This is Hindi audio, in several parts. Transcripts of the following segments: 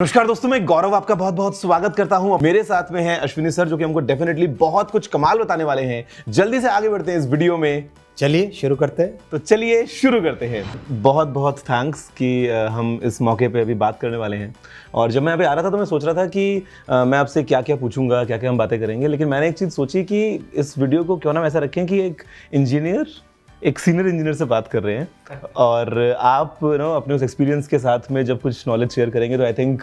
नमस्कार दोस्तों, मैं गौरव आपका बहुत बहुत स्वागत करता हूं। मेरे साथ में हैं अश्विनी सर, जो कि हमको डेफिनेटली बहुत कुछ कमाल बताने वाले हैं। जल्दी से आगे बढ़ते हैं इस वीडियो में। चलिए शुरू करते हैं। तो चलिए शुरू करते हैं। बहुत बहुत थैंक्स कि हम इस मौके पे अभी बात करने वाले हैं। और जब मैं यहाँ पे आ रहा था तो मैं सोच रहा था कि मैं आपसे क्या क्या पूछूंगा, क्या क्या हम बातें करेंगे। लेकिन मैंने एक चीज़ सोची कि इस वीडियो को क्यों ना वैसा रखें कि एक इंजीनियर एक सीनियर इंजीनियर से बात कर रहे हैं और आप अपने उस एक्सपीरियंस के साथ में जब कुछ नॉलेज शेयर करेंगे तो आई थिंक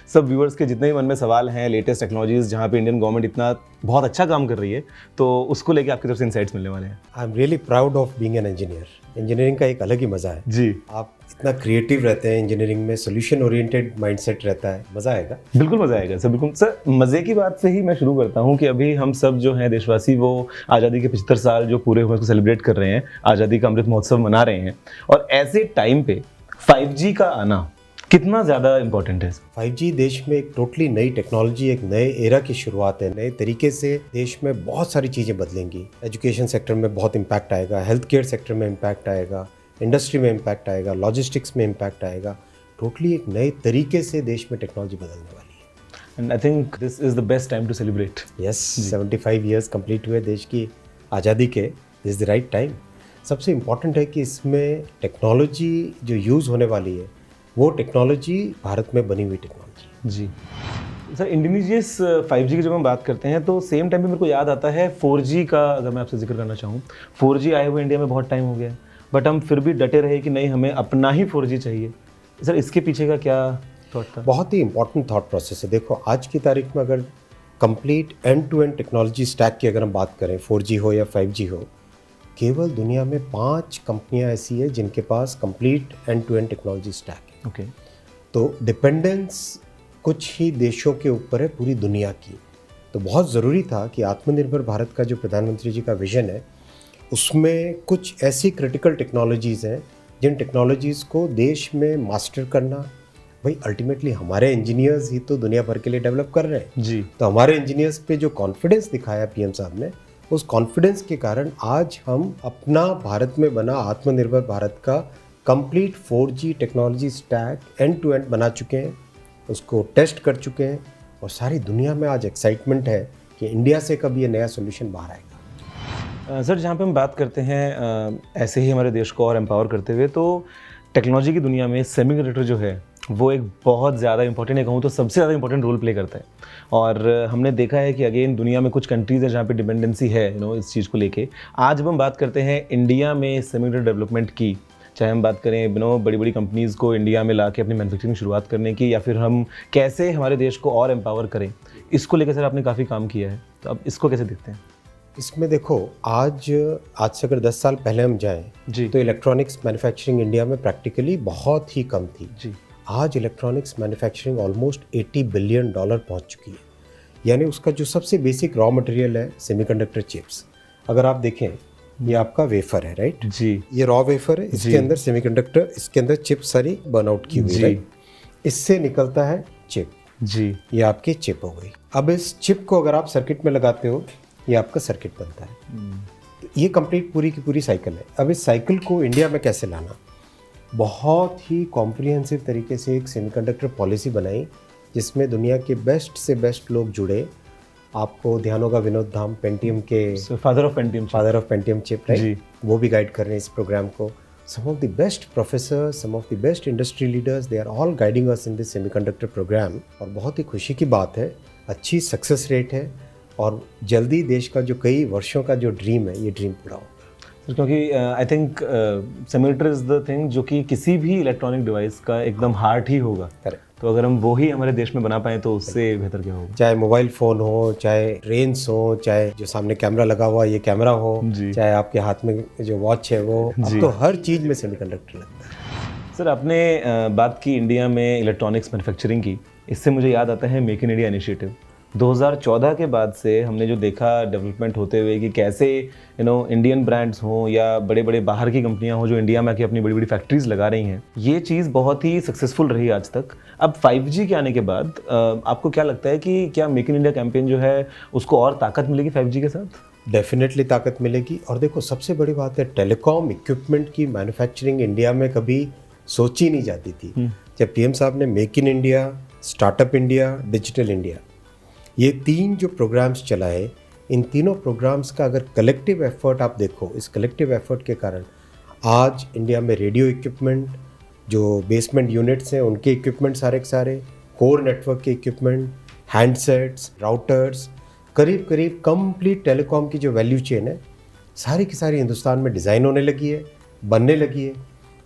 सब व्यूअर्स के जितने भी मन में सवाल हैं, लेटेस्ट टेक्नोलॉजीज जहाँ पे इंडियन गवर्नमेंट इतना बहुत अच्छा काम कर रही है, तो उसको लेके आपकी तरफ से इंसाइट्स मिलने वाले हैं। I am really proud of being an engineer. Engineering का एक अलग ही मज़ा है जी। आप इतना क्रिएटिव रहते हैं इंजीनियरिंग में, सोल्यूशन ओरिएंटेड माइंडसेट रहता है, मज़ा आएगा। बिल्कुल मज़ा आएगा सर, बिल्कुल सर। मज़े की बात से ही मैं शुरू करता हूँ कि अभी हम सब जो हैं देशवासी, वो आज़ादी के 75 साल जो पूरे हुए उसको सेलिब्रेट कर रहे हैं, आज़ादी का अमृत महोत्सव मना रहे हैं। और ऐसे टाइम पे 5G का आना कितना ज़्यादा इम्पोर्टेंट है? 5G देश में एक टोटली नई टेक्नोलॉजी, एक नए एरा की शुरुआत है। नए तरीके से देश में बहुत सारी चीज़ें बदलेंगी। एजुकेशन सेक्टर में बहुत इम्पैक्ट आएगा, हेल्थ केयर सेक्टर में इम्पैक्ट आएगा, इंडस्ट्री में इम्पैक्ट आएगा, लॉजिस्टिक्स में इम्पैक्ट आएगा। टोटली एक नए तरीके से देश में टेक्नोलॉजी बदलने वाली है। And I think this is the best time to celebrate. Yes, 75 years complete हुए देश की आज़ादी के। This is the right time. सबसे इम्पॉर्टेंट है कि इसमें टेक्नोलॉजी जो यूज़ होने वाली है वो टेक्नोलॉजी भारत में बनी हुई टेक्नोलॉजी। जी सर, इंडिजीनियस 5G की जब हम बात करते हैं तो सेम टाइम पे मेरे को याद आता है 4G का। अगर मैं आपसे जिक्र करना चाहूँ, 4G आए हुए इंडिया में बहुत टाइम हो गया है, बट हम फिर भी डटे रहे कि नहीं, हमें अपना ही 4G चाहिए। सर, इसके पीछे का क्या थॉट था? बहुत ही इंपॉर्टेंट थॉट प्रोसेस है। देखो, आज की तारीख में अगर complete end to end technology stack की अगर हम बात करें, 4G हो या 5G हो, केवल दुनिया में 5 कंपनियां ऐसी है जिनके पास complete end to end technology stack है। ओके। तो डिपेंडेंस कुछ ही देशों के ऊपर है पूरी दुनिया की। तो बहुत ज़रूरी था कि आत्मनिर्भर भारत का जो प्रधानमंत्री जी का विज़न है, उसमें कुछ ऐसी क्रिटिकल टेक्नोलॉजीज़ हैं जिन टेक्नोलॉजीज़ को देश में मास्टर करना। भाई अल्टीमेटली हमारे इंजीनियर्स ही तो दुनिया भर के लिए डेवलप कर रहे हैं जी। तो हमारे इंजीनियर्स पे जो कॉन्फिडेंस दिखाया पीएम साहब ने, उस कॉन्फिडेंस के कारण आज हम अपना भारत में बना आत्मनिर्भर भारत का complete 4G technology stack end to end बना चुके हैं, उसको टेस्ट कर चुके हैं और सारी दुनिया में आज एक्साइटमेंट है कि इंडिया से कब ये नया सोल्यूशन बाहर आएगा। सर, जहाँ पे हम बात करते हैं ऐसे ही हमारे देश को और एम्पावर करते हुए, तो टेक्नोलॉजी की दुनिया में सेमीकंडक्टर जो है वो एक बहुत ज़्यादा इंपॉर्टेंट, है कहूँ तो सबसे ज़्यादा इंपॉर्टेंट रोल प्ले करता है। और हमने देखा है कि अगेन दुनिया में कुछ कंट्रीज़ हैं जहाँ पे डिपेंडेंसी है इस चीज़ को लेके। आज जब हम बात करते हैं इंडिया में सेमीकंडक्टर डेवलपमेंट की, चाहे हम बात करें बड़ी बड़ी कंपनीज़ को इंडिया में ला के अपनी मैन्युफैक्चरिंग शुरुआत करने की, या फिर हम कैसे हमारे देश को और एम्पावर करें, इसको लेकर सर आपने काफ़ी काम किया है। तो अब इसको कैसे देखते हैं? इसमें देखो, आज से अगर 10 साल पहले हम जाएं जी, तो इलेक्ट्रॉनिक्स मैन्युफैक्चरिंग इंडिया में प्रैक्टिकली बहुत ही कम थी। जी। आज इलेक्ट्रॉनिक्स मैन्युफैक्चरिंग ऑलमोस्ट $80 बिलियन पहुंच चुकी है। यानी उसका जो सबसे बेसिक रॉ मटेरियल है सेमीकंडक्टर चिप्स। अगर आप देखें, ये आपका वेफर है, राइट? जी। ये रॉ वेफर है, इसके अंदर सेमीकंडक्टर, इसके अंदर चिप सारी बर्नआउट की हुई है। इससे निकलता है चिप। जी। ये आपकी चिप हो गई। अब इस चिप को अगर आप सर्किट में लगाते हो, ये आपका सर्किट बनता है। तो ये कंप्लीट पूरी की पूरी साइकिल है। अब इस साइकिल को इंडिया में कैसे लाना, बहुत ही कॉम्प्रिहेंसिव तरीके से एक सेमीकंडक्टर पॉलिसी बनाई जिसमें दुनिया के बेस्ट से बेस्ट लोग जुड़े। आपको ध्यान होगा विनोद धाम, पेंटियम के father of Pentium chip, right? वो भी गाइड कर रहे हैं इस प्रोग्राम को। Some of the best professors, some of the best industry leaders, they are all guiding us in this semiconductor programme. और बहुत ही खुशी की बात है, अच्छी सक्सेस रेट है और जल्दी देश का जो कई वर्षों का जो ड्रीम है, ये ड्रीम पूरा होगा। क्योंकि I think semiconductor is the thing जो कि किसी भी इलेक्ट्रॉनिक डिवाइस का एकदम हार्ट ही होगा। करेक्ट। तो अगर हम वो ही हमारे देश में बना पाए तो उससे बेहतर क्या होगा? चाहे मोबाइल फ़ोन हो, चाहे ट्रेन्स हो, चाहे जो सामने कैमरा लगा हुआ ये कैमरा हो, चाहे आपके हाथ में जो वॉच है वो, अब तो हर चीज़ में सेमीकंडक्टर लगता है। सर, आपने बात की इंडिया में इलेक्ट्रॉनिक्स मैन्युफैक्चरिंग की, इससे मुझे याद आता है मेक इन इंडिया इनिशिएटिव। 2014 के बाद से हमने जो देखा डेवलपमेंट होते हुए कि कैसे इंडियन ब्रांड्स हों या बड़े बड़े बाहर की कंपनियां हों जो इंडिया में आके अपनी बड़ी बड़ी फैक्ट्रीज लगा रही हैं, ये चीज़ बहुत ही सक्सेसफुल रही आज तक। अब 5G के आने के बाद आपको क्या लगता है कि क्या मेक इन इंडिया कैंपेन जो है उसको और ताकत मिलेगी 5G के साथ? डेफिनेटली ताकत मिलेगी। और देखो, सबसे बड़ी बात है, टेलीकॉम इक्विपमेंट की मैन्युफैक्चरिंग इंडिया में कभी सोची नहीं जाती थी। जब पीएम साहब ने make in India startup India, digital India, ये 3 जो प्रोग्राम्स चलाए, इन तीनों प्रोग्राम्स का अगर कलेक्टिव एफर्ट आप देखो, इस कलेक्टिव एफर्ट के कारण आज इंडिया में रेडियो इक्विपमेंट, जो बेसमेंट यूनिट्स हैं उनके इक्विपमेंट सारे के सारे, कोर नेटवर्क के इक्विपमेंट, हैंडसेट्स, राउटर्स, करीब करीब कंप्लीट टेलीकॉम की जो वैल्यू चेन है सारी की सारी हिंदुस्तान में डिज़ाइन होने लगी है, बनने लगी है।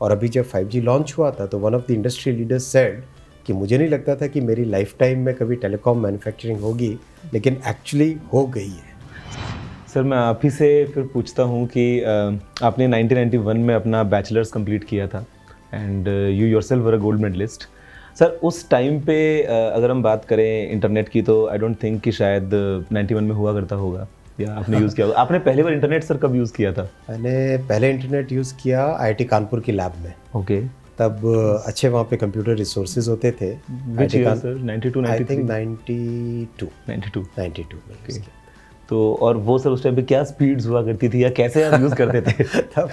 और अभी जब 5G लॉन्च हुआ था तो one of the industry leaders said कि मुझे नहीं लगता था कि मेरी लाइफ टाइम में कभी टेलीकॉम मैन्युफैक्चरिंग होगी, लेकिन एक्चुअली हो गई है। सर मैं आप ही से फिर पूछता हूँ कि आपने 1991 में अपना बैचलर्स कंप्लीट किया था and you yourself were a gold medallist. Sir उस टाइम पे अगर हम बात करें इंटरनेट की तो आई डोंट थिंक कि शायद 91 में हुआ करता होगा या आपने यूज़ किया होगा। आपने पहली बार इंटरनेट सर कब यूज़ किया था? मैंने पहले इंटरनेट यूज़ किया IIT कानपुर की लैब में। ओके तब अच्छे वहाँ पे कंप्यूटर रिसोर्सेज होते थे। Which year, sir? 92, I 93? Think 92 92 में use किया। तो और वो सर उस टाइम पे क्या स्पीड्स हुआ करती थी या कैसे आप यूज़ करते थे? तब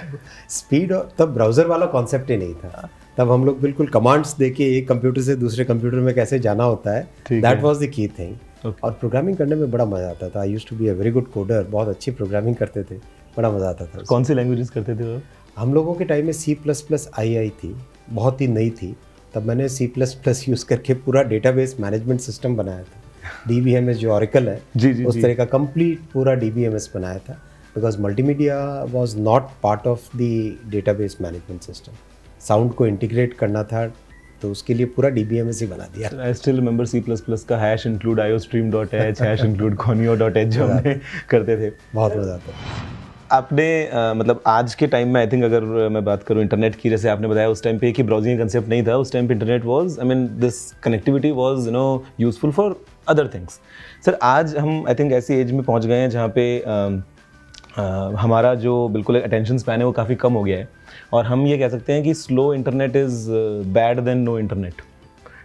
स्पीड और तब ब्राउज़र वाला कॉन्सेप्ट ही नहीं था। तब हम लोग बिल्कुल कमांड्स दे के एक कंप्यूटर से दूसरे कंप्यूटर में कैसे जाना होता है, ठीक दैट है। Was the key thing. Okay. और प्रोग्रामिंग करने में बड़ा मज़ा आता था। I used to be a very good coder, बहुत अच्छी प्रोग्रामिंग करते थे, बड़ा मज़ा आता था। कौन सी लैंग्वेजेस करते थे वो? हम लोगों के टाइम में C++ आई थी, बहुत ही नई थी। तब मैंने C++ यूज़ करके पूरा डेटाबेस मैनेजमेंट सिस्टम बनाया था। DBMS जो ऑरेकल है, जी, उस तरह का कंप्लीट पूरा DBMS बनाया था, because multimedia was not part of the database management system. Sound को इंटीग्रेट करना था, तो उसके लिए पूरा DBMS ही बना दिया। आई स्टिल रिमेंबर C++ का #include iostream.h #include conio.h जो हमने करते थे। बहुत मज़ा आता था। आपने मतलब आज के टाइम में आई थिंक अगर मैं बात करूं इंटरनेट की, जैसे आपने बताया उस टाइम पे कि ब्राउजिंग कंसेप्ट नहीं था, उस टाइम पे internet was I mean this connectivity was useful for other things. Sir आज हम आई थिंक ऐसी एज में पहुंच गए हैं जहाँ पे हमारा जो बिल्कुल अटेंशन स्पैन है वो काफ़ी कम हो गया है और हम ये कह सकते हैं कि slow internet is bad than no internet.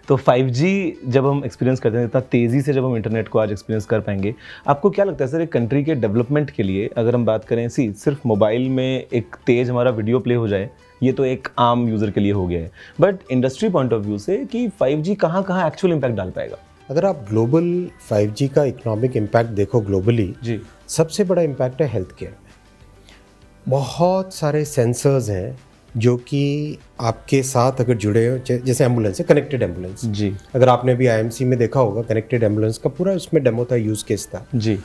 तो 5G जब हम एक्सपीरियंस करते हैं, इतना तेज़ी से जब हम इंटरनेट को आज एक्सपीरियंस कर पाएंगे, आपको क्या लगता है सर एक कंट्री के डेवलपमेंट के लिए अगर हम बात करें, सिर्फ मोबाइल में एक तेज़ हमारा वीडियो प्ले हो जाए, ये तो एक आम यूज़र के लिए हो गया है, but industry point of view से कि 5G कहाँ कहाँ एक्चुअल इम्पैक्ट डाल पाएगा? अगर आप ग्लोबल 5G का इकोनॉमिक इम्पैक्ट देखो ग्लोबली, जी, सबसे बड़ा इम्पैक्ट है हेल्थ केयर में। बहुत सारे सेंसर्स हैं जो कि आपके साथ अगर जुड़े हो, जैसे एम्बुलेंस है, कनेक्टेड एम्बुलेंस। जी, अगर आपने भी IMC में देखा होगा, कनेक्टेड एम्बुलेंस का पूरा उसमें डेमो था, यूज़ केस था। जी,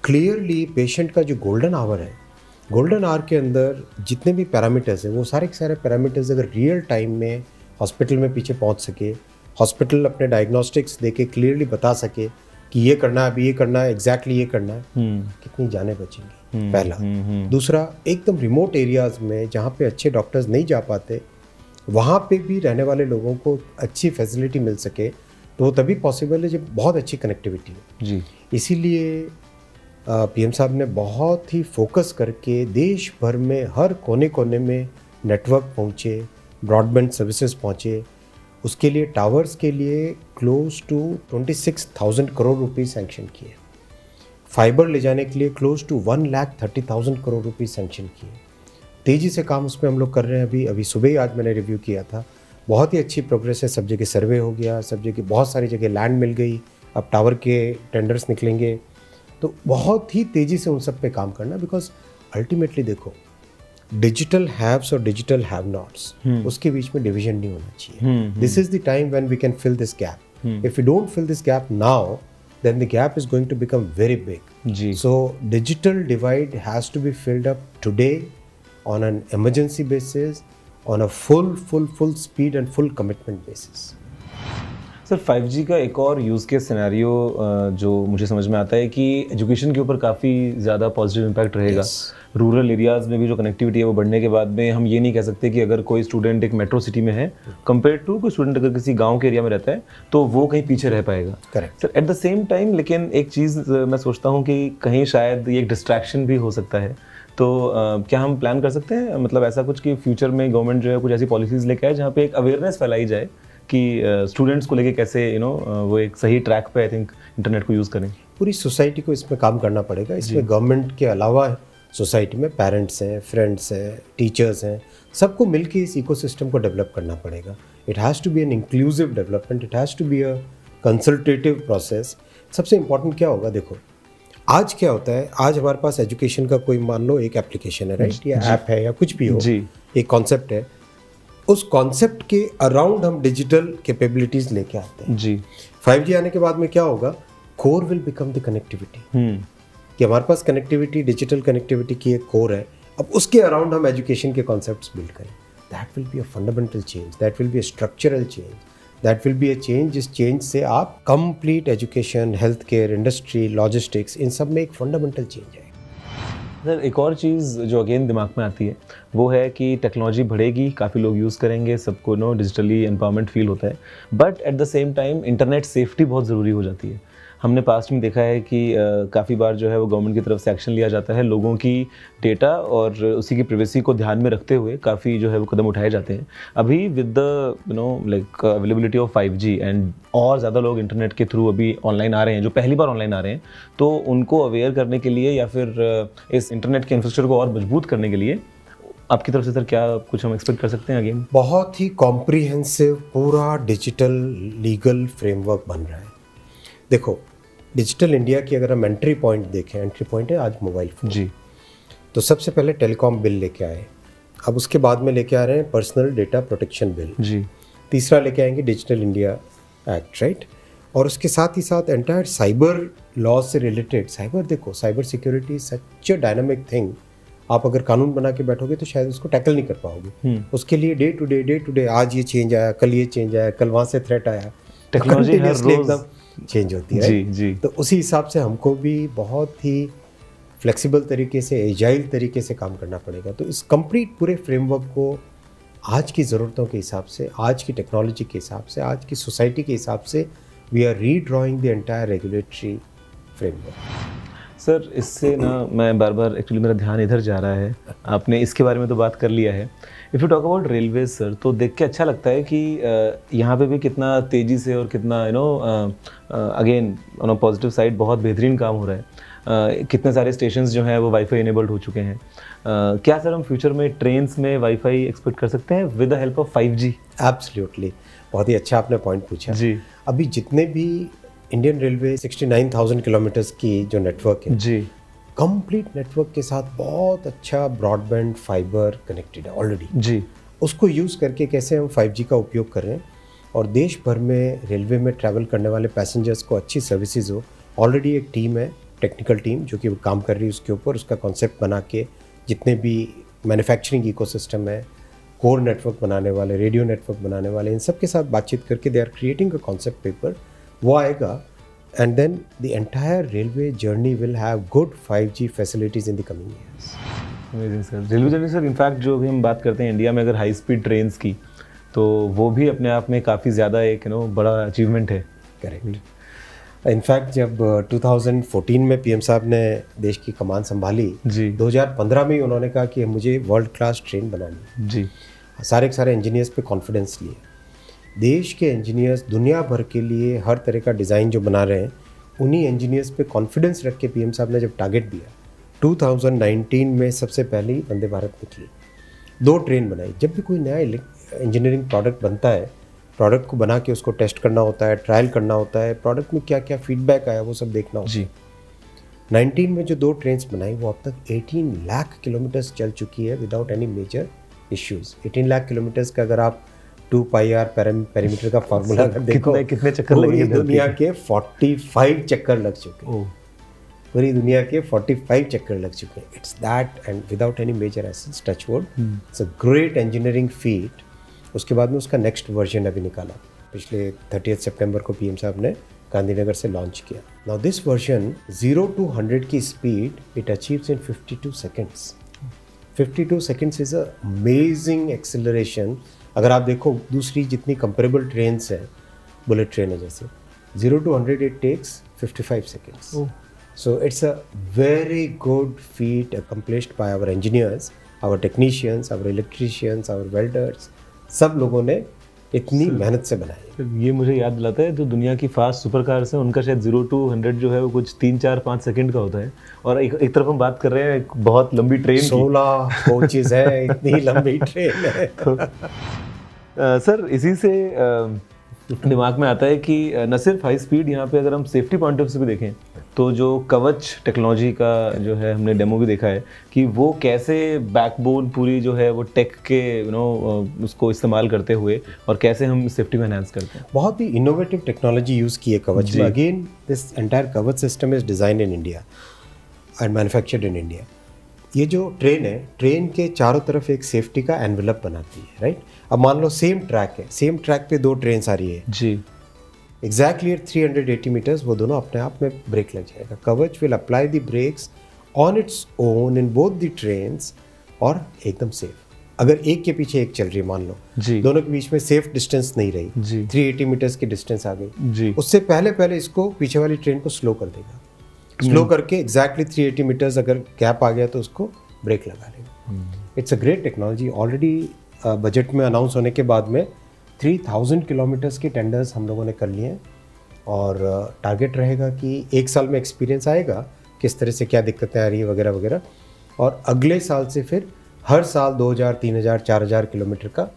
क्लियरली पेशेंट का जो गोल्डन आवर है, गोल्डन आवर के अंदर जितने भी पैरामीटर्स हैं, वो सारे के सारे पैरामीटर्स अगर रियल टाइम में हॉस्पिटल में पीछे पहुंच सके, हॉस्पिटल अपने डायग्नोस्टिक्स दे के क्लियरली बता सके कि ये करना है, अभी ये करना है, एग्जैक्टली ये करना है, कितनी जानें बचेंगी, पहला। दूसरा, एकदम रिमोट एरियाज़ में जहाँ पे अच्छे डॉक्टर्स नहीं जा पाते, वहाँ पे भी रहने वाले लोगों को अच्छी फैसिलिटी मिल सके, तो वो तभी पॉसिबल है जब बहुत अच्छी कनेक्टिविटी हो। जी, इसीलिए PM साहब ने बहुत ही फोकस करके देश भर में हर कोने कोने में नेटवर्क पहुँचे, ब्रॉडबैंड सर्विसेज पहुँचे। उसके लिए टावर्स के लिए close to 26,000 crore rupees sanction किए, फाइबर ले जाने के लिए close to 1,30,000 crore rupees sanction किए। तेज़ी से काम उसमें हम लोग कर रहे हैं। अभी सुबह ही आज मैंने रिव्यू किया था, बहुत ही अच्छी प्रोग्रेस है। सब जगह सर्वे हो गया, सब जगह बहुत सारी जगह लैंड मिल गई, अब टावर के टेंडर्स निकलेंगे। तो बहुत ही तेज़ी से उन सब पे काम करना, बिकॉज अल्टीमेटली देखो, डिजिटल हैव्स और डिजिटल हैव नॉट्स, उसके बीच में डिवीजन नहीं होना चाहिए। This is the time when we can fill this gap. If you don't fill this gap now, then the gap is going to become very big. जी, So digital divide has to be filled up today on an emergency basis, on a full speed and full commitment basis. Sir 5G का एक और यूज़ केस सिनेरियो जो मुझे समझ में आता है कि एजुकेशन के ऊपर काफ़ी ज़्यादा पॉजिटिव इम्पैक्ट रहेगा। रूरल एरियाज़ में भी जो कनेक्टिविटी है वो बढ़ने के बाद में हम ये नहीं कह सकते कि अगर कोई स्टूडेंट एक मेट्रो सिटी में है कंपेयर टू कोई स्टूडेंट अगर किसी गांव के एरिया में रहता है तो वो कहीं पीछे रह पाएगा। Correct sir at the same time लेकिन एक चीज़ मैं सोचता हूँ कि कहीं शायद ये एक डिस्ट्रैक्शन भी हो सकता है। तो क्या हम प्लान कर सकते हैं मतलब ऐसा कुछ कि फ्यूचर में गवर्नमेंट जो है कुछ ऐसी पॉलिसीज़ लेके आए जहाँ पे एक अवेयरनेस फैलाई जाए कि स्टूडेंट्स को लेके कैसे वो एक सही ट्रैक पे आई थिंक इंटरनेट को यूज़ करें। पूरी सोसाइटी को इसमें काम करना पड़ेगा। इसमें गवर्नमेंट के अलावा सोसाइटी में पेरेंट्स हैं, फ्रेंड्स हैं, टीचर्स हैं, सबको मिलकर इस इकोसिस्टम को डेवलप करना पड़ेगा। It has to be an inclusive development, it has to be a consultative process. सबसे इम्पॉर्टेंट क्या होगा, देखो आज क्या होता है, आज हमारे पास एजुकेशन का कोई मान लो एक एप्लीकेशन है, राइट, या ऐप है या कुछ भी हो, एक कॉन्सेप्ट है, उस कॉन्सेप्ट के अराउंड हम डिजिटल कैपेबिलिटीज लेके आते हैं जी। 5G आने के बाद में क्या होगा, core will become the connectivity, कि हमारे पास कनेक्टिविटी, डिजिटल कनेक्टिविटी की एक कोर है, अब उसके अराउंड हम एजुकेशन के कॉन्सेप्ट्स बिल्ड करें। That will be a fundamental change, that will be a structural change, that will be a change जिस चेंज से आप complete education, health care, industry, logistics, इन सब में एक फंडामेंटल चेंज है। सर एक और चीज़ जो अगेन दिमाग में आती है वो है कि टेक्नोलॉजी बढ़ेगी, काफ़ी लोग यूज़ करेंगे, सबको डिजिटली एम्पावरमेंट फील होता है, but at the same time internet safety बहुत ज़रूरी हो जाती है। हमने पास्ट में देखा है कि काफ़ी बार जो है वो गवर्नमेंट की तरफ से एक्शन लिया जाता है, लोगों की डेटा और उसी की प्राइवेसी को ध्यान में रखते हुए काफ़ी जो है वो कदम उठाए जाते हैं। अभी with the like availability of 5G and और ज़्यादा लोग इंटरनेट के थ्रू अभी ऑनलाइन आ रहे हैं, जो पहली बार ऑनलाइन आ रहे हैं, तो उनको अवेयर करने के लिए या फिर इस इंटरनेट के इंफ्रास्ट्रक्चर को और मजबूत करने के लिए आपकी तरफ से सर क्या कुछ हम एक्सपेक्ट कर सकते हैं अगेन? बहुत ही कॉम्प्रिहेंसिव पूरा डिजिटल लीगल फ्रेमवर्क बन रहा है। देखो डिजिटल इंडिया की अगर हम एंट्री पॉइंट देखें, एंट्री पॉइंट है आज मोबाइल फोन जी। तो सबसे पहले टेलीकॉम बिल लेके आए, अब उसके बाद में लेके आ रहे हैं पर्सनल डेटा प्रोटेक्शन बिल जी, तीसरा लेके आएंगे डिजिटल इंडिया एक्ट, राइट, और उसके साथ ही साथ एंटायर साइबर लॉ से रिलेटेड साइबर, देखो cyber security such a dynamic thing, आप अगर कानून बना के बैठोगे तो शायद उसको टैकल नहीं कर पाओगे। उसके लिए डे टू डे आज ये चेंज आया, कल ये चेंज आया, कल वहाँ से थ्रेट आया, टेक्नोलॉजी एकदम चेंज होती है जी। तो उसी हिसाब से हमको भी बहुत ही फ्लेक्सिबल तरीके से, एजाइल तरीके से काम करना पड़ेगा। तो इस कंप्लीट पूरे फ्रेमवर्क को आज की ज़रूरतों के हिसाब से, आज की टेक्नोलॉजी के हिसाब से, आज की सोसाइटी के हिसाब से we are redrawing the entire regulatory framework. Sir इससे मैं बार बार एक्चुअली मेरा ध्यान इधर जा रहा है, आपने इसके बारे में तो बात कर लिया है। If you talk about railways sir, तो देख के अच्छा लगता है कि यहाँ पे भी कितना तेज़ी से और कितना again on a positive side बहुत बेहतरीन काम हो रहा है। कितने सारे स्टेशंस जो हैं वो वाईफाई इनेबल्ड हो चुके हैं। क्या सर हम फ्यूचर में ट्रेन्स में वाईफाई एक्सपेक्ट कर सकते हैं with the help of 5G? Absolutely, बहुत ही अच्छा आपने पॉइंट पूछा जी। अभी जितने भी इंडियन रेलवे 69,000 किलोमीटर्स की जो नेटवर्क है जी, कंप्लीट नेटवर्क के साथ बहुत अच्छा ब्रॉडबैंड फाइबर कनेक्टेड है ऑलरेडी जी। उसको यूज़ करके कैसे हम 5G का उपयोग कर रहे हैं और देश भर में रेलवे में ट्रैवल करने वाले पैसेंजर्स को अच्छी सर्विसेज हो। ऑलरेडी एक टीम है, टेक्निकल टीम, जो कि काम कर रही है उसके ऊपर, उसका कॉन्सेप्ट बना के जितने भी मैन्युफैक्चरिंग इकोसिस्टम है, कोर नेटवर्क बनाने वाले, रेडियो नेटवर्क बनाने वाले, इन सब के साथ बातचीत करके they are creating a concept paper, वो आएगा and then the entire railway journey will have good 5G facilities in the coming years. Amazing sir. Railway journey sir in fact जो भी हम बात करते हैं इंडिया में अगर हाई स्पीड ट्रेन्स की, तो वो भी अपने आप में काफ़ी ज़्यादा एक बड़ा अचीवमेंट है। करेक्ट। इनफैक्ट जब 2014 में पीएम साहब ने देश की कमान संभाली जी, 2015 में ही उन्होंने कहा कि मुझे वर्ल्ड क्लास ट्रेन बनानी जी, सारे इंजीनियर्स पे कॉन्फिडेंस लिए। देश के इंजीनियर्स दुनिया भर के लिए हर तरह का डिज़ाइन जो बना रहे हैं, उन्हीं इंजीनियर्स पे कॉन्फिडेंस रख के पीएम साहब ने जब टारगेट दिया, 2019 में सबसे पहली वंदे भारत निकली, 2 ट्रेन बनाई। जब भी कोई नया इंजीनियरिंग प्रोडक्ट बनता है, प्रोडक्ट को बना के उसको टेस्ट करना होता है, ट्रायल करना होता है, प्रोडक्ट में क्या क्या फीडबैक आया वो सब देखना होता है। 19 में जो 2 ट्रेन बनाई वो अब तक 18 लाख किलोमीटर्स चल चुकी है without any major issues. 18 lakh kilometres का अगर आप 2πr पेरीमीटर का फार्मूला अगर देखो, कितने चक्कर लगेंगे? दुनिया के 45 चक्कर लग चुके हैं, पूरी दुनिया के 45 चक्कर लग चुके हैं। It's that and without any major accidents, touch wood, it's a great engineering feat. उसके बाद में उसका नेक्स्ट वर्जन अभी निकाला, पिछले 30 सितंबर को पीएम साहब ने गांधीनगर से लॉन्च किया। नाउ दिस वर्जन 0 to 100 की speed it achieves in 52 seconds. 52 seconds is a amazing acceleration. अगर आप देखो दूसरी जितनी कंपेरेबल ट्रेन्स हैं, बुलेट ट्रेन है जैसे, 0 to 100 it takes 55 seconds. So it's a very good feat accomplished by our engineers, our technicians, our electricians, our welders, सब लोगों ने इतनी मेहनत से बनाई। ये मुझे याद दिलाता है जो दुनिया की फास्ट सुपर कार्स है, उनका शायद 0 to 100 जो है वो कुछ 3, 4, 5 सेकंड का होता है। और एक तरफ हम बात कर रहे हैं एक बहुत लंबी ट्रेन, 16 कोचेज है, इतनी लंबी ट्रेन है। सर इसी से दिमाग में आता है कि न सिर्फ हाई स्पीड, यहाँ पे अगर हम सेफ्टी पॉइंट ऑफ से भी देखें तो जो कवच टेक्नोलॉजी का जो है हमने डेमो भी देखा है कि वो कैसे बैकबोन पूरी जो है वो टेक के उसको इस्तेमाल करते हुए और कैसे हम सेफ्टी को एनहांस करते हैं। बहुत ही इनोवेटिव टेक्नोलॉजी यूज़ की है कवच में। अगेन दिस एंटायर कवच system is design in India and manufactured in India. ये जो ट्रेन है, ट्रेन के चारों तरफ एक सेफ्टी का एनवेलप बनाती है, राइट। अब मान लो सेम ट्रैक है, सेम ट्रैक पे दो ट्रेन आ रही है जी, एग्जैक्टली एट 380 मीटर्स, वो दोनों अपने आप में ब्रेक लग जाएगा। कवच will apply the breaks on its own in both the trains और एकदम सेफ। अगर एक के पीछे एक चल रही है, मान लो जी, दोनों के बीच में सेफ डिस्टेंस नहीं रही, जी, 380 मीटर्स की डिस्टेंस आ गई जी, उससे पहले पहले इसको पीछे वाली ट्रेन को स्लो कर देगा। स्लो करके एग्जैक्टली 380 मीटर्स अगर गैप आ गया तो उसको ब्रेक लगा लेगा। It's a great technology. Already budget में अनाउंस होने के बाद में 3000 किलोमीटर्स के टेंडर्स हम लोगों ने कर लिए हैं और टारगेट रहेगा कि एक साल में एक्सपीरियंस आएगा किस तरह से क्या दिक्कतें आ रही है वगैरह वगैरह, और अगले साल से फिर हर साल 2000, 3000, 4000 किलोमीटर का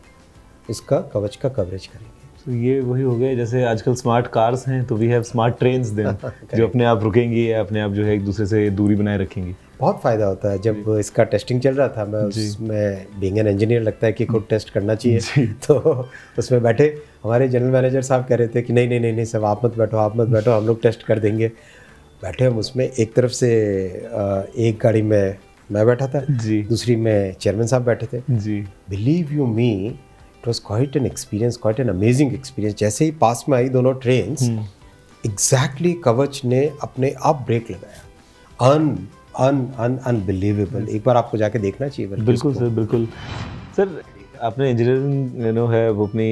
इसका कवच का कवरेज करेंगे। तो ये वही हो गया जैसे आजकल स्मार्ट कार्स हैं तो we have smart trains then जो अपने आप रुकेंगी या अपने आप जो है एक दूसरे से दूरी बनाए रखेंगी। बहुत फ़ायदा होता है। जब इसका टेस्टिंग चल रहा था, मैं उसमें बीइंग एन इंजीनियर लगता है कि खुद टेस्ट करना चाहिए, तो उसमें बैठे हमारे जनरल मैनेजर साहब कह रहे थे कि नहीं सब आप मत बैठो, हम लोग टेस्ट कर देंगे। बैठे हम उसमें, एक तरफ से एक गाड़ी में मैं बैठा था जी, दूसरी में चेयरमैन साहब बैठे थे जी। Believe you me, it was quite an experience, quite an amazing experience. जैसे ही पास में आई दोनों ट्रेन्स, एग्जैक्टली कवच ने अपने आप ब्रेक लगाया। अनबिलीवेबल। एक बार आपको जाके देखना चाहिए। बिल्कुल सर, बिल्कुल सर। आपने इंजीनियरिंग है वो अपनी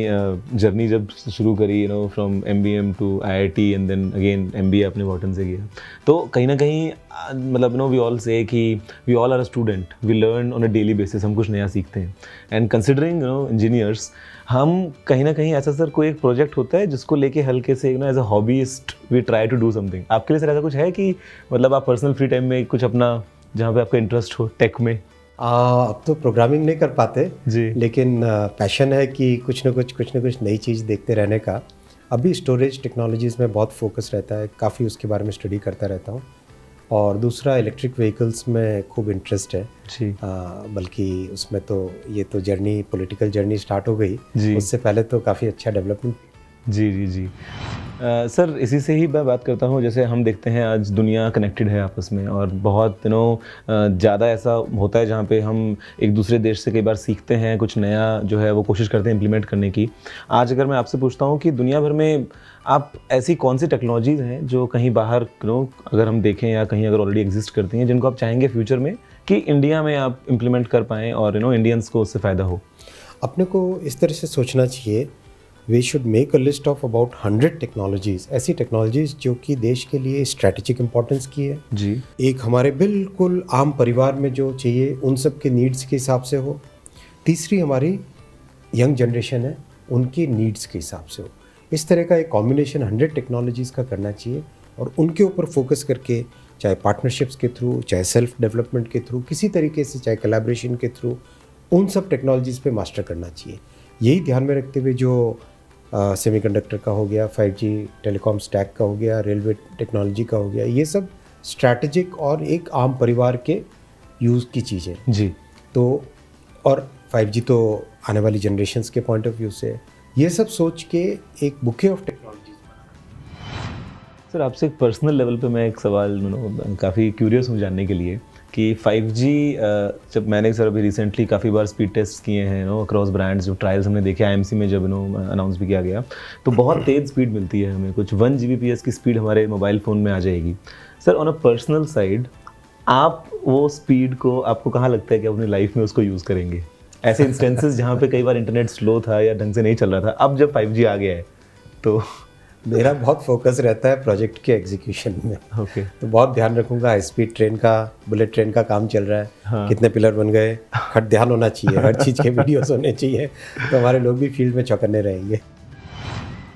जर्नी जब शुरू करी from MBM to IIT and then again MBA आपने वॉर्टन से किया, तो कहीं ना कहीं मतलब वी ऑल से कि we all are a student, we learn on a daily basis, हम कुछ नया सीखते हैं। एंड कंसिडरिंग इंजीनियर्स, हम कहीं ना कहीं ऐसा सर कोई एक प्रोजेक्ट होता है जिसको लेके हल्के से as a hobbyist we try to do something. आपके लिए सर ऐसा कुछ है कि मतलब आप पर्सनल फ्री टाइम में कुछ अपना जहाँ पे आपका इंटरेस्ट हो टेक में? अब तो प्रोग्रामिंग नहीं कर पाते जी, लेकिन पैशन है कि कुछ न कुछ नई चीज़ देखते रहने का। अभी स्टोरेज टेक्नोलॉजीज़ में बहुत फोकस रहता है, काफ़ी उसके बारे में स्टडी करता रहता हूँ। और दूसरा इलेक्ट्रिक व्हीकल्स में खूब इंटरेस्ट है जी। बल्कि उसमें तो ये तो जर्नी, पॉलिटिकल जर्नी स्टार्ट हो गई, उससे पहले तो काफ़ी अच्छा डेवलपमेंट। जी जी जी। सर इसी से ही मैं बात करता हूँ, जैसे हम देखते हैं आज दुनिया कनेक्टेड है आपस में और बहुत ज़्यादा ऐसा होता है जहाँ पे हम एक दूसरे देश से कई बार सीखते हैं, कुछ नया जो है वो कोशिश करते हैं इम्प्लीमेंट करने की। आज अगर मैं आपसे पूछता हूँ कि दुनिया भर में आप ऐसी कौन सी टेक्नोलॉजीज़ हैं जो कहीं बाहर अगर हम देखें या कहीं अगर ऑलरेडी एग्जिस्ट करती हैं, जिनको आप चाहेंगे फ्यूचर में कि इंडिया में आप इम्प्लीमेंट कर पाएँ और इंडियंस को उससे फ़ायदा हो? अपने को इस तरह से सोचना चाहिए, we should make a list of about 100 technologies, ऐसी टेक्नोलॉजीज़ जो कि देश के लिए स्ट्रैटेजिक इंपॉर्टेंस की है जी। एक हमारे बिल्कुल आम परिवार में जो चाहिए उन सब के नीड्स के हिसाब से हो। तीसरी हमारी यंग जनरेशन है, उनकी नीड्स के हिसाब से हो। इस तरह का एक कॉम्बिनेशन 100 टेक्नोलॉजीज़ का करना चाहिए और उनके ऊपर फोकस करके, चाहे पार्टनरशिप्स के थ्रू, चाहे सेल्फ डेवलपमेंट के थ्रू, किसी तरीके से, चाहे कोलैबोरेशन के थ्रू, उन सब टेक्नोलॉजीज़ पे मास्टर करना चाहिए। यही ध्यान में रखते हुए जो सेमीकंडक्टर का हो गया, 5G टेलीकॉम स्टैक का हो गया, रेलवे टेक्नोलॉजी का हो गया, ये सब स्ट्रैटेजिक और एक आम परिवार के यूज़ की चीज़ें जी। तो और 5G तो आने वाली जनरेशन्स के पॉइंट ऑफ व्यू से, ये सब सोच के एक बुके ऑफ टेक्नोलॉजी। सर आपसे एक पर्सनल लेवल पे मैं एक सवाल काफ़ी क्यूरियस हूँ जानने के लिए कि 5G जब मैंने सर अभी रिसेंटली काफ़ी बार स्पीड टेस्ट किए हैं अक्रॉस ब्रांड्स, जो ट्रायल्स हमने देखे IMC में जब अनाउंस भी किया गया, तो बहुत तेज़ स्पीड मिलती है हमें, कुछ 1 Gbps की स्पीड हमारे मोबाइल फ़ोन में आ जाएगी। Sir on a personal side, आप वो स्पीड को, आपको कहाँ लगता है कि अपनी लाइफ में उसको यूज़ करेंगे? ऐसे इंस्टेंसेस जहाँ पे कई बार इंटरनेट स्लो था या ढंग से नहीं चल रहा था, अब जब 5G आ गया है तो मेरा बहुत फोकस रहता है प्रोजेक्ट के एग्जीक्यूशन में। ओके। तो बहुत ध्यान रखूंगा, हाई स्पीड ट्रेन का, बुलेट ट्रेन का काम चल रहा है, हाँ। कितने पिलर बन गए, हर ध्यान होना चाहिए, हर चीज़ के वीडियोस होने चाहिए, तो हमारे लोग भी फील्ड में चौकन्ने रहेंगे।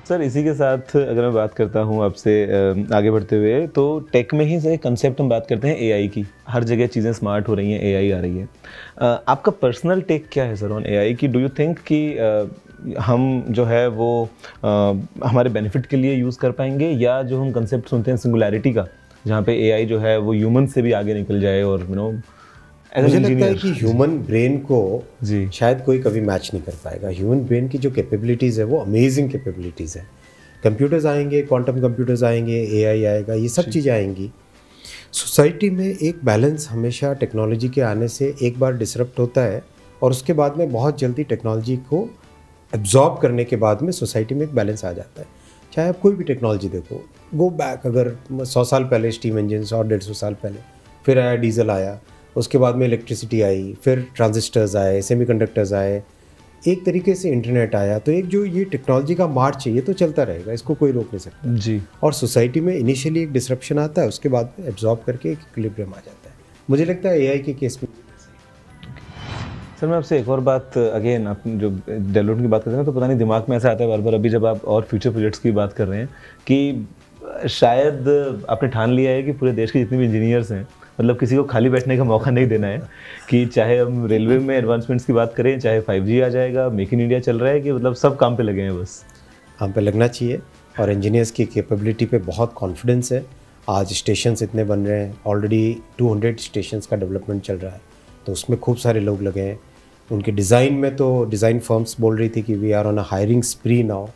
सर इसी के साथ अगर मैं बात करता हूँ आपसे आगे बढ़ते हुए, तो टेक में ही से कंसेप्ट हम बात करते हैं AI की। हर जगह चीज़ें स्मार्ट हो रही हैं, AI आ रही है। आपका पर्सनल टेक क्या है सर ऑन AI की? डू यू थिंक कि हम जो है वो हमारे बेनिफिट के लिए यूज़ कर पाएंगे, या जो हम कंसेप्ट सुनते हैं सिंगुलैरिटी का, जहाँ पे एआई जो है वो ह्यूमन से भी आगे निकल जाए, और मुझे लगता है कि ह्यूमन ब्रेन को जी शायद कोई कभी मैच नहीं कर पाएगा। ह्यूमन ब्रेन की जो कैपेबिलिटीज़ है वो अमेजिंग कैपेबिलिटीज़ है। कंप्यूटर्स आएंगे, क्वांटम कंप्यूटर्स आएंगे, एआई आएगा, ये सब चीज़ें आएंगी। सोसाइटी में एक बैलेंस हमेशा टेक्नोलॉजी के आने से एक बार डिसरप्ट होता है, और उसके बाद में बहुत जल्दी टेक्नोलॉजी को एब्जॉर्ब करने के बाद में सोसाइटी में एक बैलेंस आ जाता है। चाहे आप कोई भी टेक्नोलॉजी देखो, गो बैक अगर 100 साल पहले स्टीम इंजन, 100-150 साल पहले, फिर आया डीजल आया, उसके बाद में इलेक्ट्रिसिटी आई, फिर ट्रांजिस्टर्स आए, सेमीकंडक्टर्स आए, एक तरीके से इंटरनेट आया। तो एक जो ये टेक्नोलॉजी का मार्च है ये तो चलता रहेगा, इसको कोई रोक नहीं सकता जी। और सोसाइटी में इनिशियली एक डिसरप्शन आता है, उसके बाद में एब्जॉर्ब करके एक इक्विलिब्रियम आ जाता है। मुझे लगता है एआई के केस में। सर मैं आपसे एक और बात, अगेन आप जो डेवलपमेंट की बात करते हैं तो पता नहीं दिमाग में ऐसा आता है बार बार, अभी जब आप और फ्यूचर प्रोजेक्ट्स की बात कर रहे हैं, कि शायद आपने ठान लिया है कि पूरे देश के जितने भी इंजीनियर्स हैं, मतलब किसी को खाली बैठने का मौका नहीं देना है, कि चाहे हम रेलवे में एडवांसमेंट्स की बात करें, चाहे 5G आ जाएगा, मेक इन इंडिया चल रहा है, कि मतलब सब काम पे लगे हैं बस। काम पे लगना चाहिए, और इंजीनियर्स की कैपेबिलिटी पे बहुत कॉन्फिडेंस है। आज स्टेशंस इतने बन रहे हैं, ऑलरेडी 200 स्टेशंस का डेवलपमेंट चल रहा है, तो उसमें खूब सारे लोग लगे हैं। उनके डिज़ाइन में तो डिज़ाइन फर्म्स बोल रही थी कि we are on a hiring spree now.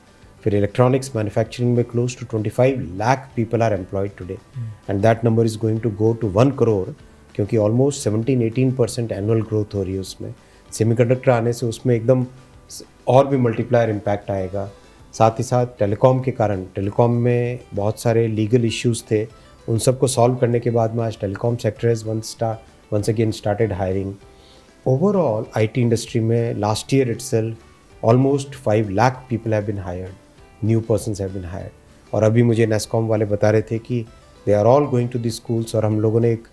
फिर इलेक्ट्रॉनिक्स मैन्युफैक्चरिंग में close to 25 lakh people are employed today, and that number is going to go to 1 crore, क्योंकि ऑलमोस्ट 17-18% एनुअल ग्रोथ हो रही है उसमें। सेमीकंडक्टर आने से उसमें एकदम और भी मल्टीप्लायर इम्पैक्ट आएगा। साथ ही साथ टेलीकॉम के कारण, टेलीकॉम में बहुत सारे लीगल इश्यूज थे, उन सब को सॉल्व करने के बाद में आज telecom sector is once again started hiring. Overall IT industry में last year itself almost 5 lakh people have been hired, new persons have been hired. और अभी मुझे नेस्कॉम वाले बता रहे थे कि they are all going to the schools, और हम लोगों ने एक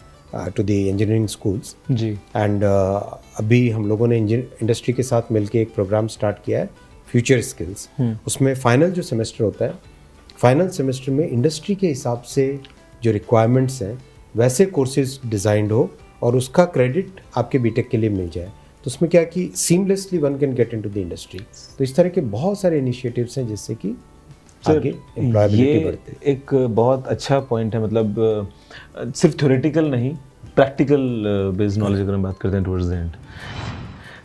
टू द इंजीनियरिंग स्कूल्स जी। एंड अभी हम लोगों ने इंडस्ट्री के साथ मिलके एक प्रोग्राम स्टार्ट किया है, फ्यूचर स्किल्स। उसमें फाइनल जो सेमेस्टर होता है, फाइनल सेमेस्टर में इंडस्ट्री के हिसाब से जो रिक्वायरमेंट्स हैं वैसे कोर्सेज डिज़ाइंड हो, और उसका क्रेडिट आपके बीटेक के लिए मिल जाए। तो उसमें क्या कि seamlessly one can get into the industry. तो इस तरह के बहुत सारे इनिशिएटिव्स हैं जिससे कि आगे एम्प्लॉयबिलिटी बढ़ती है। एक बहुत अच्छा पॉइंट है, मतलब सिर्फ थ्योरेटिकल नहीं, प्रैक्टिकल बेस्ड नॉलेज अगर हम बात करते हैं टुवर्ड्स द एंड।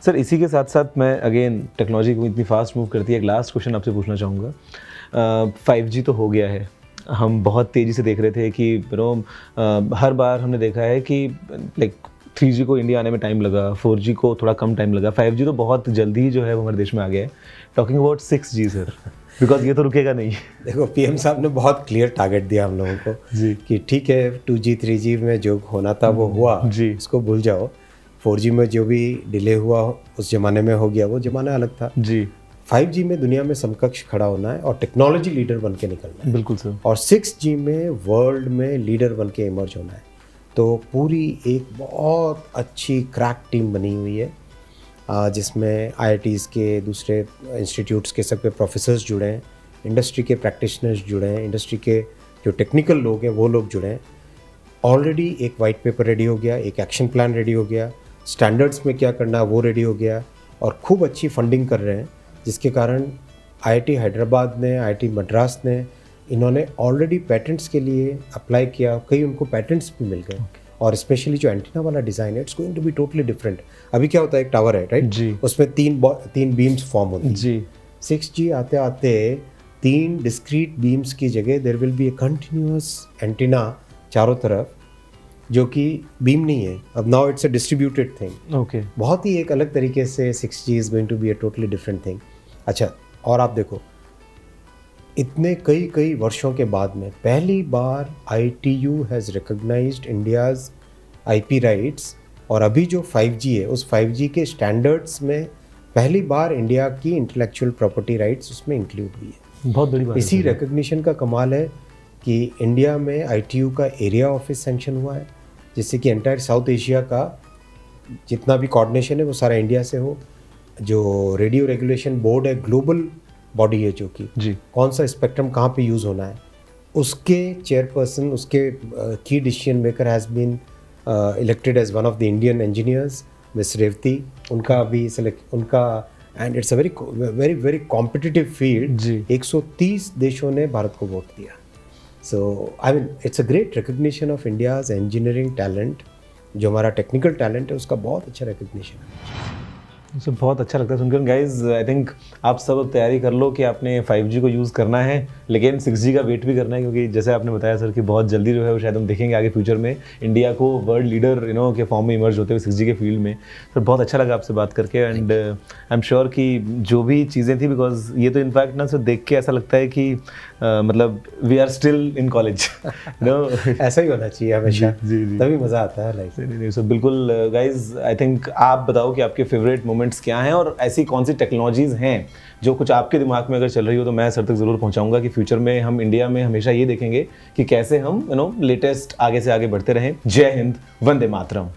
सर इसी के साथ साथ मैं अगेन टेक्नोलॉजी को इतनी फास्ट मूव करती है, एक लास्ट क्वेश्चन आपसे पूछना चाहूँगा। 5G तो हो गया है, हम बहुत तेज़ी से देख रहे थे कि हर बार हमने देखा है कि लाइक 3G को इंडिया आने में टाइम लगा, 4G को थोड़ा कम टाइम लगा, 5G तो बहुत जल्दी ही जो है वो हमारे देश में आ गया है। Talking about 6G sir, because ये तो रुकेगा नहीं। देखो पीएम साहब ने बहुत क्लियर टारगेट दिया हम लोगों को जी कि ठीक है 2G 3G में जो होना था वो हुआ जी, इसको भूल जाओ। 4G में जो भी डिले हुआ उस ज़माने में हो गया, वो ज़माना अलग था जी। 5G में दुनिया में समकक्ष खड़ा होना है और टेक्नोलॉजी लीडर बन के निकलना है। बिल्कुल सर। और 6G में वर्ल्ड में लीडर बन के इमर्ज होना है। तो पूरी एक बहुत अच्छी क्रैक टीम बनी हुई है, जिसमें IITs के, दूसरे इंस्टीट्यूट्स के सब के प्रोफेसर्स जुड़े हैं, इंडस्ट्री के प्रैक्टिशनर्स जुड़े हैं, इंडस्ट्री के जो टेक्निकल लोग हैं वो लोग जुड़े हैं। ऑलरेडी एक वाइट पेपर रेडी हो गया, एक एक्शन प्लान रेडी हो गया, स्टैंडर्ड्स में क्या करना है वो रेडी हो गया, और खूब अच्छी फंडिंग कर रहे हैं, जिसके कारण IIT हैदराबाद ने, IIT मद्रास ने, इन्होंने ऑलरेडी पेटेंट्स के लिए अप्लाई किया, कई उनको पेटेंट्स भी मिल गए। और स्पेशली जो एंटीना वाला डिज़ाइन है, it's going to be totally different. अभी क्या होता है, एक टावर है राइट जी, उसमें तीन बीम्स फॉर्म होती हैं जी। 6G आते आते 3 डिस्क्रीट बीम्स की जगह there will be a continuous antenna चारों तरफ, जो कि बीम नहीं है, अब now it's a distributed thing. Okay. बहुत ही एक अलग तरीके से 6G is going to be a totally different thing. अच्छा, और आप देखो इतने कई वर्षों के बाद में पहली बार ITU has recognised India's IP rights, और अभी जो 5G है उस 5G के स्टैंडर्ड्स में पहली बार इंडिया की इंटेलेक्चुअल प्रॉपर्टी राइट्स उसमें इंक्लूड हुई है। बहुत बड़ी बात इसी रिकग्निशन का कमाल है कि इंडिया में ITU का एरिया ऑफिस सैंक्शन हुआ है, जिससे कि एंटायर साउथ एशिया का जितना भी कोऑर्डिनेशन है वो सारा इंडिया से हो। जो रेडियो रेगुलेशन बोर्ड है, ग्लोबल बॉडी है, जो कि जी, कौन सा स्पेक्ट्रम कहाँ पे यूज़ होना है, उसके चेयरपर्सन, उसके की decision maker has been elected as one of the Indian engineers, miss Revathi. उनका अभी उनका and it's a very very very competitive field. जी। 130 देशों ने भारत को वोट दिया। So I mean it's a great recognition of India's engineering talent. जो हमारा टेक्निकल टैलेंट है उसका बहुत अच्छा रिकग्निशन है। मुझे बहुत अच्छा लगता है सुनकर। गाइज आई थिंक आप सब अब तैयारी कर लो कि आपने 5G को यूज़ करना है, लेकिन 6G का वेट भी करना है, क्योंकि जैसे आपने बताया सर कि बहुत जल्दी जो है वो शायद हम देखेंगे आगे फ्यूचर में इंडिया को वर्ल्ड लीडर के फॉर्म में इमर्ज होते हुए 6G के फील्ड में। सर बहुत अच्छा लगा आपसे बात करके, एंड आई एम श्योर कि जो भी चीज़ें थी, बिकॉज ये तो इनफैक्ट ना सर देख के ऐसा लगता है कि मतलब we are still in college. ऐसा ही होना चाहिए हमेशा। जी, जी। तभी मज़ा आता है लाइफ। नहीं सर बिल्कुल। गाइज आई थिंक आप बताओ कि आपके फेवरेट मोमेंट्स क्या हैं, और ऐसी कौन सी टेक्नोलॉजीज़ हैं जो कुछ आपके दिमाग में अगर चल रही हो तो मैं सर तक ज़रूर पहुंचाऊंगा कि फ्यूचर में हम इंडिया में हमेशा ये देखेंगे कि कैसे हम लेटेस्ट आगे से आगे बढ़ते रहें। जय हिंद, वंदे मातरम।